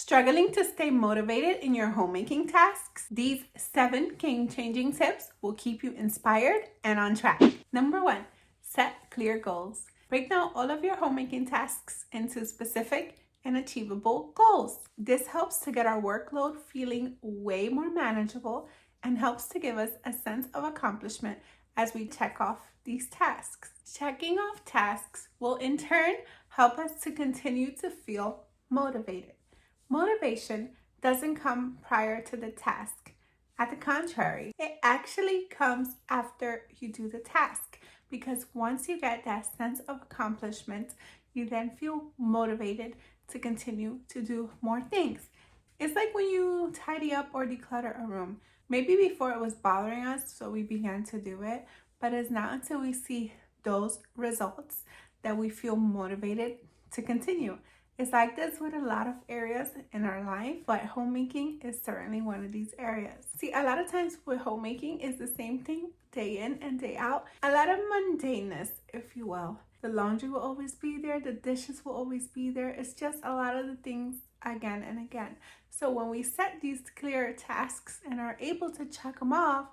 Struggling to stay motivated in your homemaking tasks? These 7 game-changing tips will keep you inspired and on track. Number 1, set clear goals. Break down all of your homemaking tasks into specific and achievable goals. This helps to get our workload feeling way more manageable and helps to give us a sense of accomplishment as we check off these tasks. Checking off tasks will in turn help us to continue to feel motivated. Motivation doesn't come prior to the task. At the contrary, it actually comes after you do the task, because once you get that sense of accomplishment, you then feel motivated to continue to do more things. It's like when you tidy up or declutter a room. Maybe before it was bothering us, so we began to do it, but it's not until we see those results that we feel motivated to continue. It's like this with a lot of areas in our life, but homemaking is certainly one of these areas. See, a lot of times with homemaking is the same thing day in and day out. A lot of mundaneness, if you will. The laundry will always be there. The dishes will always be there. It's just a lot of the things again and again. So when we set these clear tasks and are able to check them off,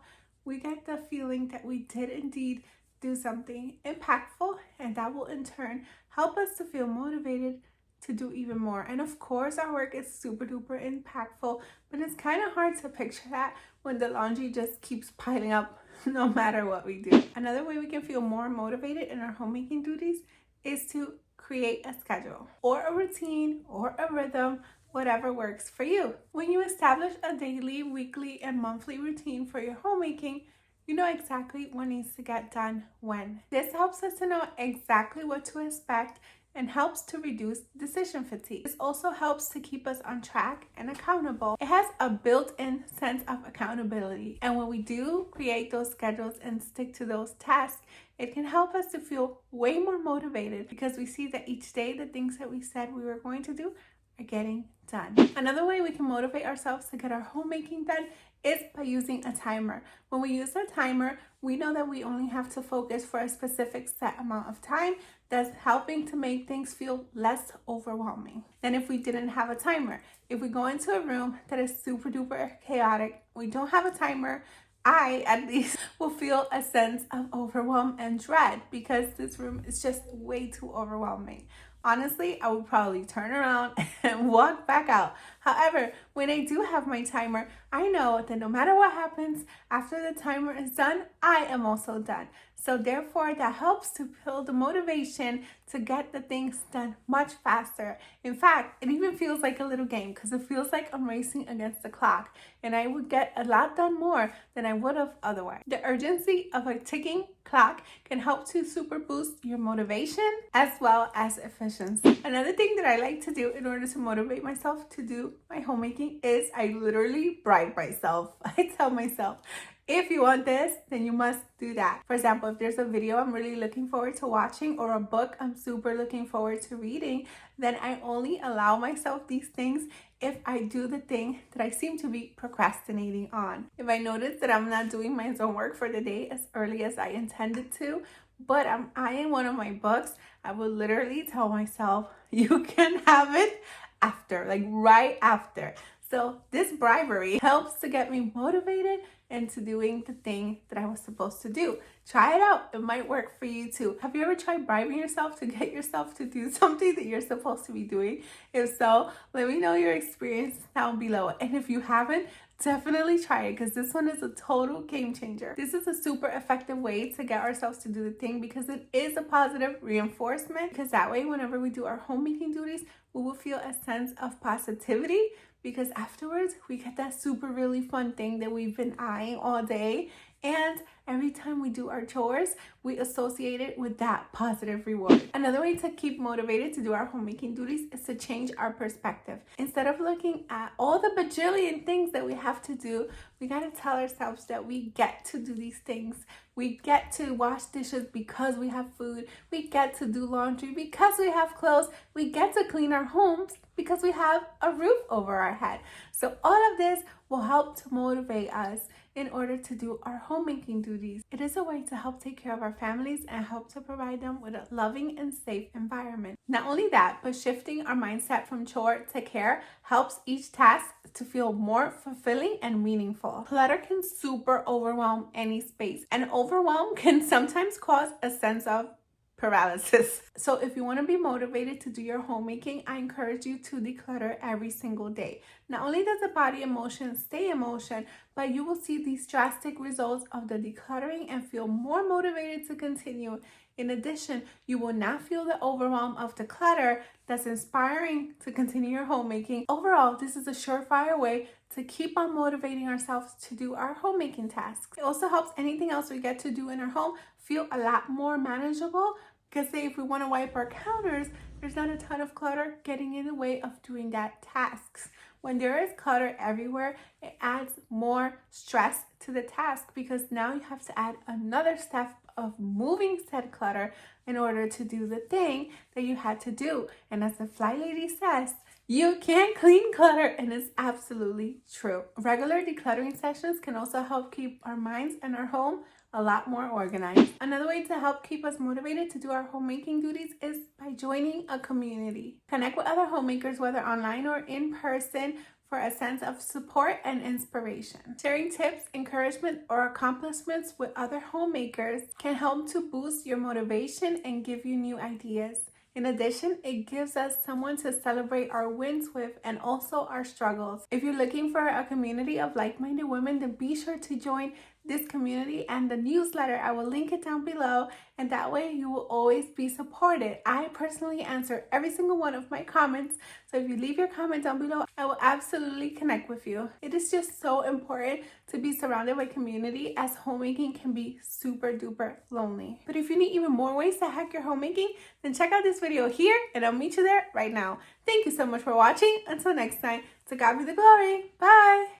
we get the feeling that we did indeed do something impactful, and that will in turn help us to feel motivated to do even more. And of course, our work is super duper impactful, but it's kind of hard to picture that when the laundry just keeps piling up no matter what we do. Another way we can feel more motivated in our homemaking duties is to create a schedule or a routine or a rhythm, whatever works for you. When you establish a daily, weekly, and monthly routine for your homemaking, you know exactly what needs to get done when. This helps us to know exactly what to expect and helps to reduce decision fatigue. This also helps to keep us on track and accountable. It has a built-in sense of accountability. And when we do create those schedules and stick to those tasks, it can help us to feel way more motivated because we see that each day the things that we said we were going to do are getting done. Another way we can motivate ourselves to get our homemaking done is by using a timer. When we use a timer, we know that we only have to focus for a specific set amount of time. That's helping to make things feel less overwhelming than if we didn't have a timer. If we go into a room that is super duper chaotic, we don't have a timer, I at least will feel a sense of overwhelm and dread because this room is just way too overwhelming. Honestly, I would probably turn around and walk back out. However, when I do have my timer, I know that no matter what happens, after the timer is done, I am also done. So therefore, that helps to build the motivation to get the things done much faster. In fact, it even feels like a little game because it feels like I'm racing against the clock, and I would get a lot done more than I would have otherwise. The urgency of a ticking clock can help to super boost your motivation as well as efficiency. Another thing that I like to do in order to motivate myself to do my homemaking is I literally bribe myself. I tell myself, if you want this, then you must do that. For example, if there's a video I'm really looking forward to watching or a book I'm super looking forward to reading, then I only allow myself these things if I do the thing that I seem to be procrastinating on. If I notice that I'm not doing my own work for the day as early as I intended to, but I'm eyeing one of my books, I will literally tell myself, you can have it after, like right after. So this bribery helps to get me motivated into doing the thing that I was supposed to do. Try it out. It might work for you too. Have you ever tried bribing yourself to get yourself to do something that you're supposed to be doing? If so, let me know your experience down below. And if you haven't, definitely try it because this one is a total game changer. This is a super effective way to get ourselves to do the thing because it is a positive reinforcement, because that way whenever we do our homemaking duties, we will feel a sense of positivity because afterwards we get that super really fun thing that we've been eyeing all day, and every time we do our chores, we associate it with that positive reward. Another way to keep motivated to do our homemaking duties is to change our perspective. Instead of looking at all the bajillion things that we have to do, we gotta tell ourselves that we get to do these things We get to wash dishes because we have food. We get to do laundry because we have clothes. We get to clean our homes because we have a roof over our head. So all of this will help to motivate us in order to do our homemaking duties. It is a way to help take care of our families and help to provide them with a loving and safe environment. Not only that, but shifting our mindset from chore to care helps each task to feel more fulfilling and meaningful. Clutter can super overwhelm any space, and overwhelm can sometimes cause a sense of paralysis. So if you want to be motivated to do your homemaking, I encourage you to declutter every single day. Not only does the body emotion stay in motion, but you will see these drastic results of the decluttering and feel more motivated to continue. In addition, you will not feel the overwhelm of the clutter that's inspiring to continue your homemaking. Overall, this is a surefire way to keep on motivating ourselves to do our homemaking tasks. It also helps anything else we get to do in our home feel a lot more manageable, because say if we want to wipe our counters, there's not a ton of clutter getting in the way of doing that tasks. When there is clutter everywhere, it adds more stress to the task, because now you have to add another step of moving said clutter in order to do the thing that you had to do. And as the fly lady says, you can't clean clutter, and it's absolutely true. Regular decluttering sessions can also help keep our minds and our home a lot more organized. Another way to help keep us motivated to do our homemaking duties is by joining a community. Connect with other homemakers, whether online or in person, for a sense of support and inspiration. Sharing tips, encouragement, or accomplishments with other homemakers can help to boost your motivation and give you new ideas. In addition, it gives us someone to celebrate our wins with and also our struggles. If you're looking for a community of like-minded women, then be sure to join this community and the newsletter. I will link it down below, and that way you will always be supported. I personally answer every single one of my comments, so if you leave your comment down below, I will absolutely connect with you. It is just so important to be surrounded by community, as homemaking can be super duper lonely. But if you need even more ways to hack your homemaking, then check out this video here, and I'll meet you there right now. Thank you so much for watching. Until next time, to God be the glory. Bye.